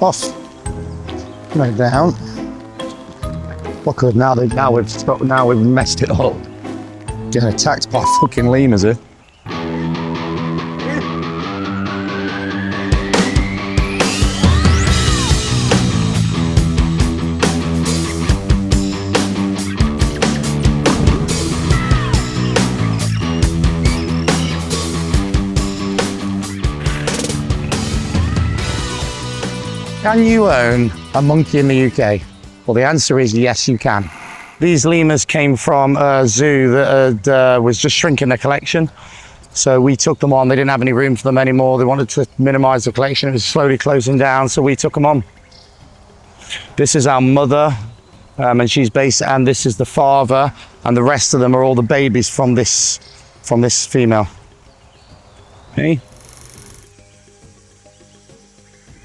Off. No down. What good now we've messed it up. Getting attacked by fucking lemurs here. Can you own a monkey in the UK? Well, the answer is yes, you can. These lemurs came from a zoo that was just shrinking their collection. So we took them on. They didn't have any room for them anymore. They wanted to minimize the collection. It was slowly closing down, so we took them on. This is our mother, and she's based, and this is the father, and the rest of them are all the babies from this female. Okay.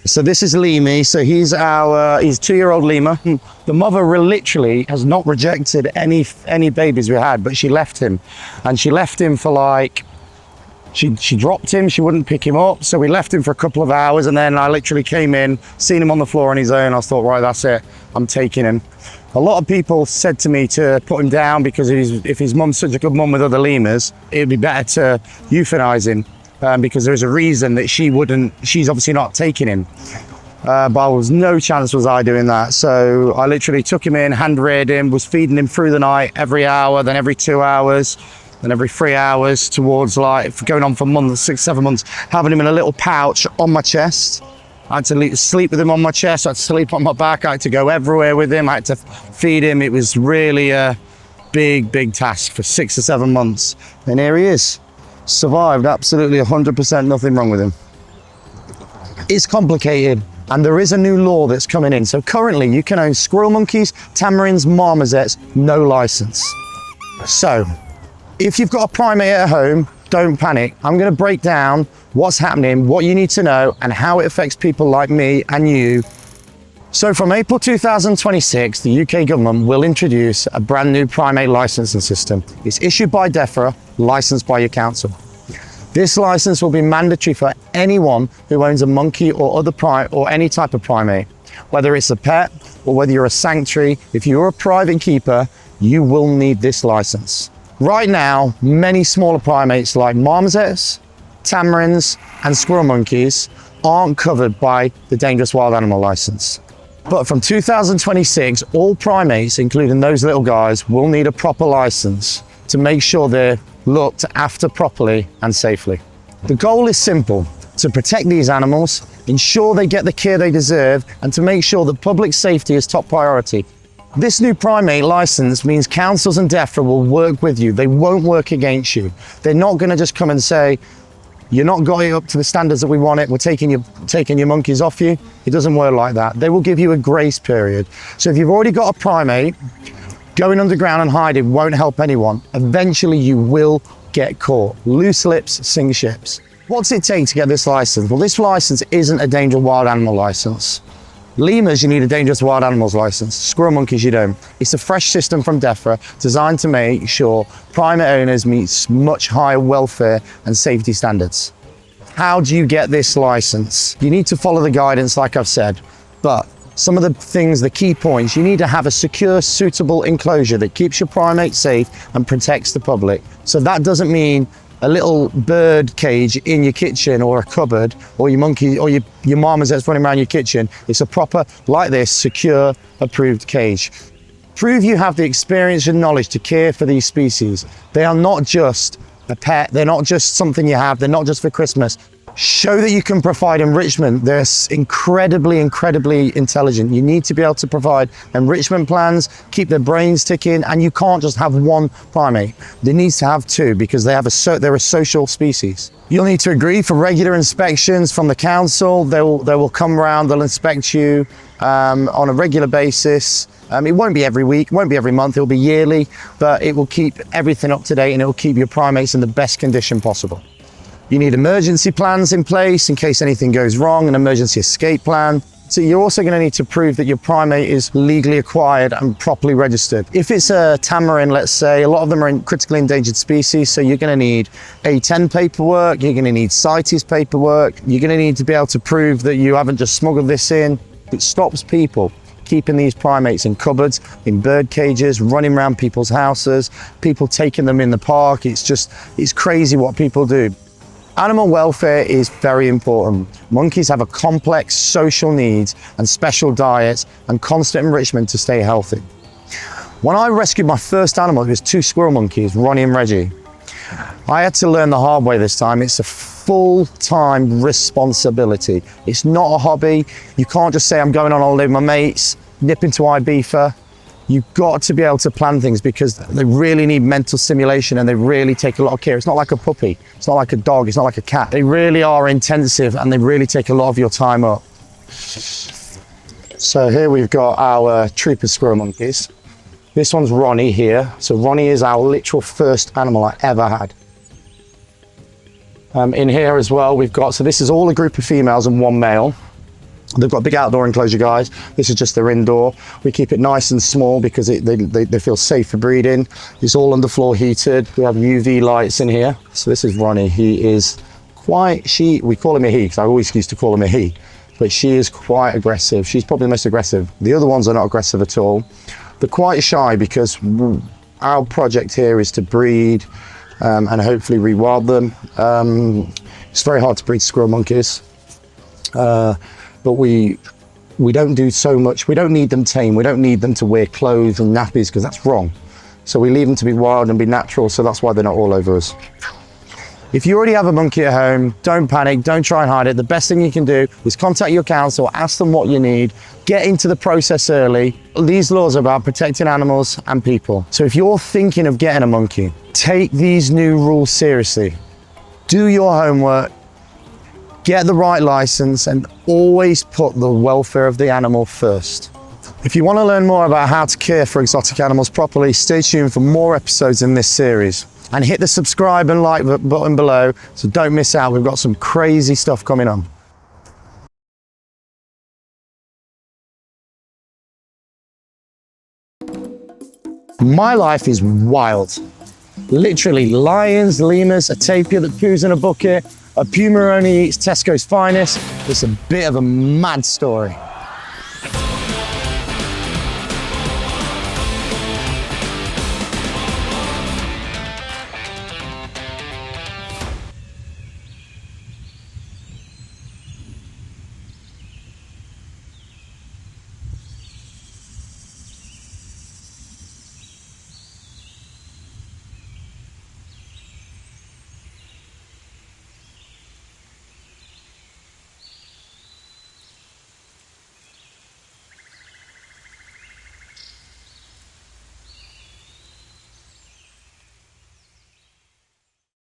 So this is Lemmy. So he's 2-year-old lemur. The mother literally has not rejected any babies we had, but she left him, and she left him for like, she dropped him. She wouldn't pick him up. So we left him for a couple of hours, and then I literally came in, seen him on the floor on his own. I thought, right, that's it. I'm taking him. A lot of people said to me to put him down because if his mum's such a good mum with other lemurs, it'd be better to euthanize him. Because there's a reason that she's obviously not taking him. But there was no chance was I doing that. So I literally took him in, hand reared him, was feeding him through the night every hour, then every 2 hours, then every 3 hours towards like going on for months, 6-7 months, having him in a little pouch on my chest. I had to sleep with him on my chest, I had to sleep on my back, I had to go everywhere with him, I had to feed him. It was really a big task for 6 or 7 months. And here he is. Survived, absolutely 100%, nothing wrong with him. It's complicated, and there is a new law that's coming in. So currently you can own squirrel monkeys, tamarins, marmosets, no license. So if you've got a primate at home, don't panic. I'm going to break down what's happening, what you need to know, and how it affects people like me and you. So from April 2026, the UK government will introduce a brand new primate licensing system. It's issued by DEFRA, licensed by your council. This license will be mandatory for anyone who owns a monkey or other primate or any type of primate, whether it's a pet or whether you're a sanctuary. If you're a private keeper, you will need this license. Right now, many smaller primates like marmosets, tamarins, and squirrel monkeys aren't covered by the Dangerous Wild Animal License. But from 2026, all primates, including those little guys, will need a proper license to make sure they're looked after properly and safely. The goal is simple: to protect these animals, ensure they get the care they deserve, and to make sure that public safety is top priority. This new primate license means councils and DEFRA will work with you. They won't work against you. They're not going to just come and say, you're not got it up to the standards that we want it, we're taking your monkeys off you. It doesn't work like that. They will give you a grace period. So if you've already got a primate, going underground and hiding won't help anyone. Eventually you will get caught. Loose lips sink ships. What's it take to get this license? Well, this license isn't a dangerous wild animal license. Lemurs, you need a dangerous wild animals license. Squirrel monkeys, you don't. It's a fresh system from DEFRA designed to make sure primate owners meet much higher welfare and safety standards. How do you get this license? You need to follow the guidance like I've said, but some of the things, the key points, you need to have a secure, suitable enclosure that keeps your primate safe and protects the public. So that doesn't mean a little bird cage in your kitchen or a cupboard or your monkey or your marmosets running around your kitchen. It's a proper, like this, secure, approved cage. Prove you have the experience and knowledge to care for these species. They are not just a pet, they're not just something you have, they're not just for Christmas. Show that you can provide enrichment. They're incredibly intelligent. You need to be able to provide enrichment plans, keep their brains ticking, and you can't just have one primate. They need to have two because they're a social species. You'll need to agree for regular inspections from the council. They will come around, they'll inspect you on a regular basis. It won't be every week, won't be every month, it'll be yearly, but it will keep everything up to date and it will keep your primates in the best condition possible. You need emergency plans in place in case anything goes wrong, an emergency escape plan. So you're also going to need to prove that your primate is legally acquired and properly registered. If it's a tamarin, let's say, a lot of them are in critically endangered species, so you're going to need A10 paperwork, you're going to need CITES paperwork, you're going to need to be able to prove that you haven't just smuggled this in. It stops people keeping these primates in cupboards, in bird cages, running around people's houses, people taking them in the park. It's crazy what people do. Animal welfare is very important. Monkeys have a complex social needs and special diets and constant enrichment to stay healthy. When I rescued my first animal, it was 2 squirrel monkeys, Ronnie and Reggie. I had to learn the hard way this time. It's a full-time responsibility. It's not a hobby. You can't just say, I'm going on holiday with my mates, nip into Ibiza. You've got to be able to plan things because they really need mental stimulation and they really take a lot of care. It's not like a puppy, it's not like a dog, it's not like a cat. They really are intensive and they really take a lot of your time up. So here we've got our trooper squirrel monkeys. This one's Ronnie here. So Ronnie is our literal first animal I ever had. In here as well, we've got, so this is all a group of females and 1 male. They've got big outdoor enclosure, guys. This is just their indoor. We keep it nice and small because they feel safe for breeding. It's all underfloor heated. We have UV lights in here. So this is Ronnie. He is quite, we call him a he because I always used to call him a he, but she is quite aggressive. She's probably the most aggressive. The other ones are not aggressive at all. They're quite shy because our project here is to breed and hopefully rewild them. It's very hard to breed squirrel monkeys. But we don't do so much. We don't need them tame. We don't need them to wear clothes and nappies because that's wrong. So we leave them to be wild and be natural. So that's why they're not all over us. If you already have a monkey at home, don't panic. Don't try and hide it. The best thing you can do is contact your council, ask them what you need, get into the process early. These laws are about protecting animals and people. So if you're thinking of getting a monkey, take these new rules seriously. Do your homework. Get the right license and always put the welfare of the animal first. If you want to learn more about how to care for exotic animals properly, stay tuned for more episodes in this series. And hit the subscribe and like button below so don't miss out. We've got some crazy stuff coming on. My life is wild. Literally lions, lemurs, a tapir that poos in a bucket, a puma only eats Tesco's finest. It's a bit of a mad story.